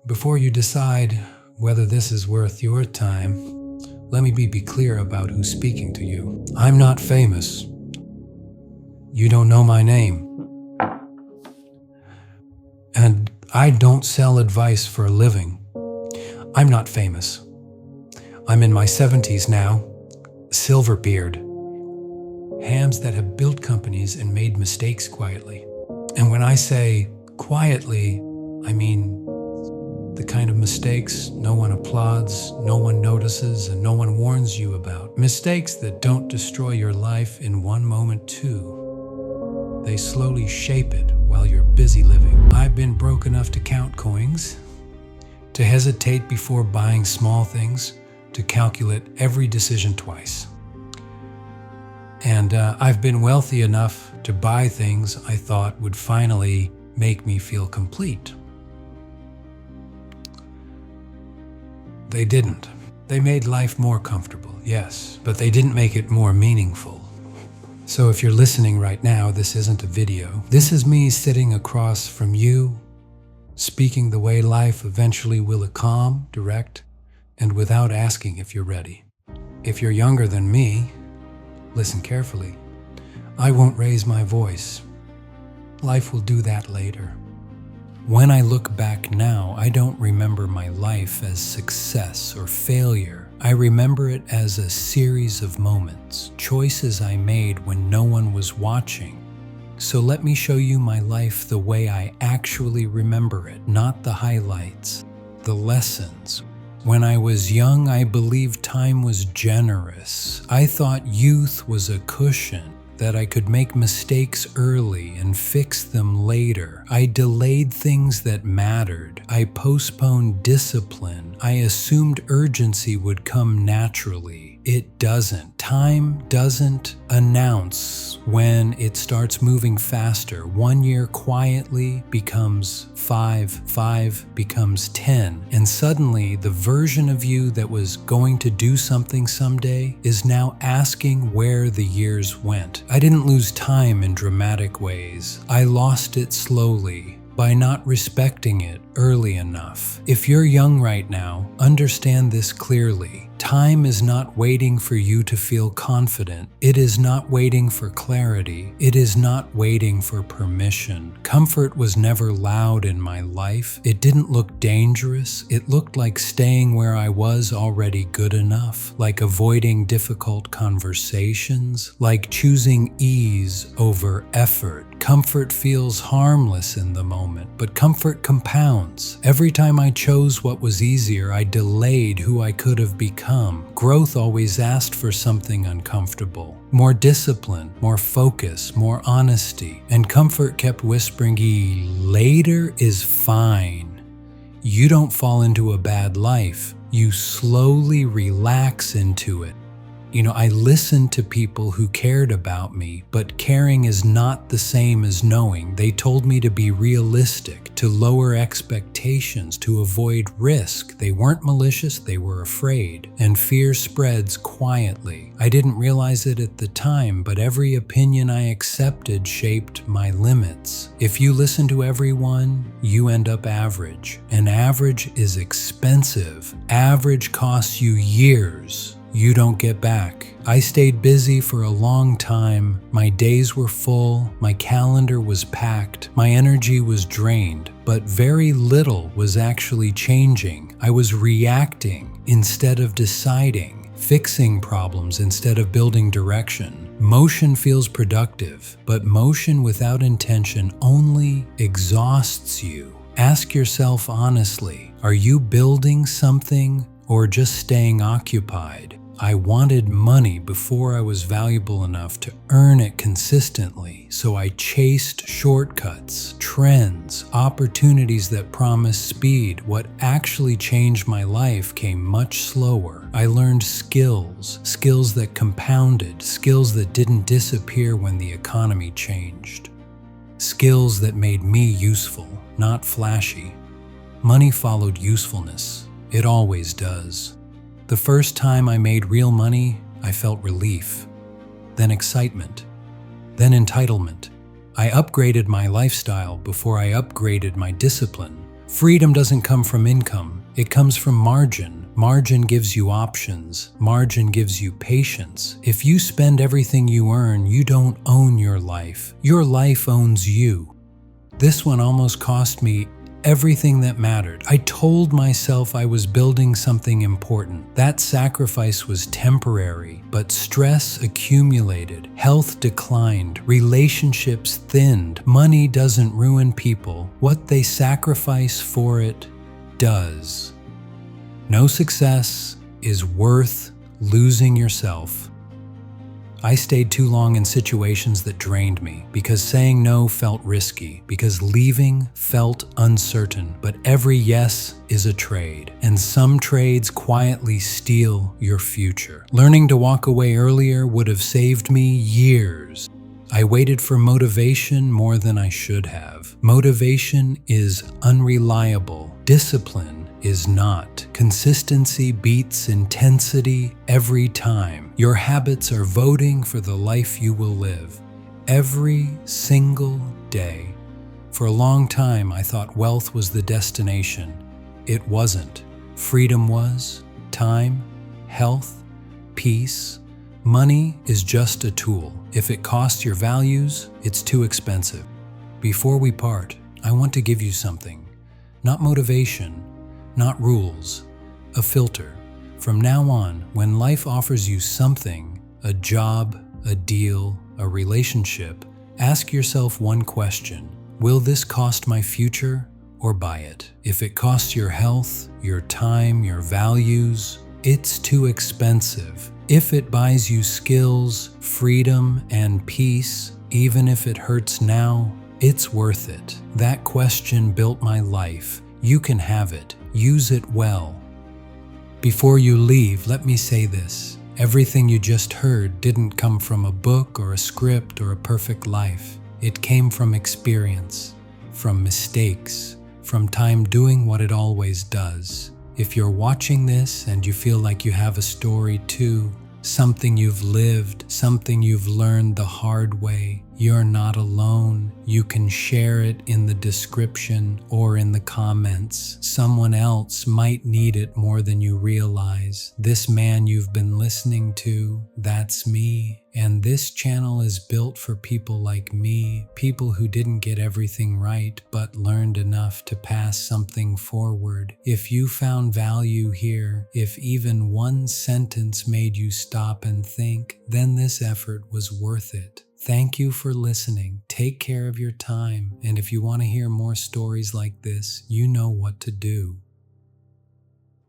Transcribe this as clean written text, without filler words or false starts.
Before you decide whether this is worth your time, let me be clear about who's speaking to you. I'm not famous. You don't know my name. And I don't sell advice for a living. I'm not famous. I'm in my 70s now, silver beard. Hams that have built companies and made mistakes quietly. And when I say quietly, I mean the kind of mistakes no one applauds, no one notices, and no one warns you about. Mistakes that don't destroy your life in one moment too. They slowly shape it while you're busy living. I've been broke enough to count coins, to hesitate before buying small things, to calculate every decision twice. And I've been wealthy enough to buy things I thought would finally make me feel complete. They didn't. They made life more comfortable, yes, but they didn't make it more meaningful. So if you're listening right now, this isn't a video. This is me sitting across from you, speaking the way life eventually will, calm, direct, and without asking if you're ready. If you're younger than me, listen carefully. I won't raise my voice. Life will do that later. When I look back now, I don't remember my life as success or failure. I remember it as a series of moments, choices I made when no one was watching. So let me show you my life the way I actually remember it, not the highlights, the lessons. When I was young, I believed time was generous. I thought youth was a cushion, that I could make mistakes early and fix them later. I delayed things that mattered. I postponed discipline. I assumed urgency would come naturally. It doesn't. Time doesn't announce when it starts moving faster. 1 year quietly becomes 5, 5 becomes 10, and suddenly the version of you that was going to do something someday is now asking where the years went. I didn't lose time in dramatic ways. I lost it slowly by not respecting it early enough. If you're young right now, understand this clearly. Time is not waiting for you to feel confident. It is not waiting for clarity. It is not waiting for permission. Comfort was never loud in my life. It didn't look dangerous. It looked like staying where I was already good enough, like avoiding difficult conversations, like choosing ease over effort. Comfort feels harmless in the moment, but comfort compounds. Every time I chose what was easier, I delayed who I could have become. Growth always asked for something uncomfortable. More discipline, more focus, more honesty. And comfort kept whispering, later is fine. You don't fall into a bad life. You slowly relax into it. I listened to people who cared about me, but caring is not the same as knowing. They told me to be realistic, to lower expectations, to avoid risk. They weren't malicious, they were afraid. And fear spreads quietly. I didn't realize it at the time, but every opinion I accepted shaped my limits. If you listen to everyone, you end up average. And average is expensive. Average costs you years you don't get back. I stayed busy for a long time. My days were full, my calendar was packed, my energy was drained, but very little was actually changing. I was reacting instead of deciding, fixing problems instead of building direction. Motion feels productive, but motion without intention only exhausts you. Ask yourself honestly, are you building something or just staying occupied? I wanted money before I was valuable enough to earn it consistently, so I chased shortcuts, trends, opportunities that promised speed. What actually changed my life came much slower. I learned skills that compounded, skills that didn't disappear when the economy changed. Skills that made me useful, not flashy. Money followed usefulness. It always does. The first time I made real money, I felt relief, then excitement, then entitlement. I upgraded my lifestyle before I upgraded my discipline. Freedom doesn't come from income, it comes from margin. Margin gives you options. Margin gives you patience. If you spend everything you earn, you don't own your life. Your life owns you. This one almost cost me everything that mattered. I told myself I was building something important. That sacrifice was temporary, but stress accumulated, health declined, relationships thinned. Money doesn't ruin people. What they sacrifice for it does. No success is worth losing yourself. I stayed too long in situations that drained me because saying no felt risky, because leaving felt uncertain. But every yes is a trade, and some trades quietly steal your future. Learning to walk away earlier would have saved me years. I waited for motivation more than I should have. Motivation is unreliable. Discipline is not. Consistency beats intensity every time. Your habits are voting for the life you will live every single day. For a long time, I thought wealth was the destination. It wasn't. Freedom was. Time, health, peace. Money is just a tool. If it costs your values, it's too expensive. Before we part, I want to give you something. Not motivation, not rules, a filter. From now on, when life offers you something, a job, a deal, a relationship, ask yourself one question. Will this cost my future or buy it? If it costs your health, your time, your values, it's too expensive. If it buys you skills, freedom, and peace, even if it hurts now, it's worth it. That question built my life. You can have it. Use it well. Before you leave, let me say this. Everything you just heard didn't come from a book or a script or a perfect life. It came from experience, from mistakes, from time doing what it always does. If you're watching this and you feel like you have a story too, something you've lived, something you've learned the hard way, you're not alone. You can share it in the description or in the comments. Someone else might need it more than you realize. This man you've been listening to, that's me. And this channel is built for people like me, people who didn't get everything right but learned enough to pass something forward. If you found value here, if even one sentence made you stop and think, then this effort was worth it. Thank you for listening. Take care of your time. And if you want to hear more stories like this, you know what to do.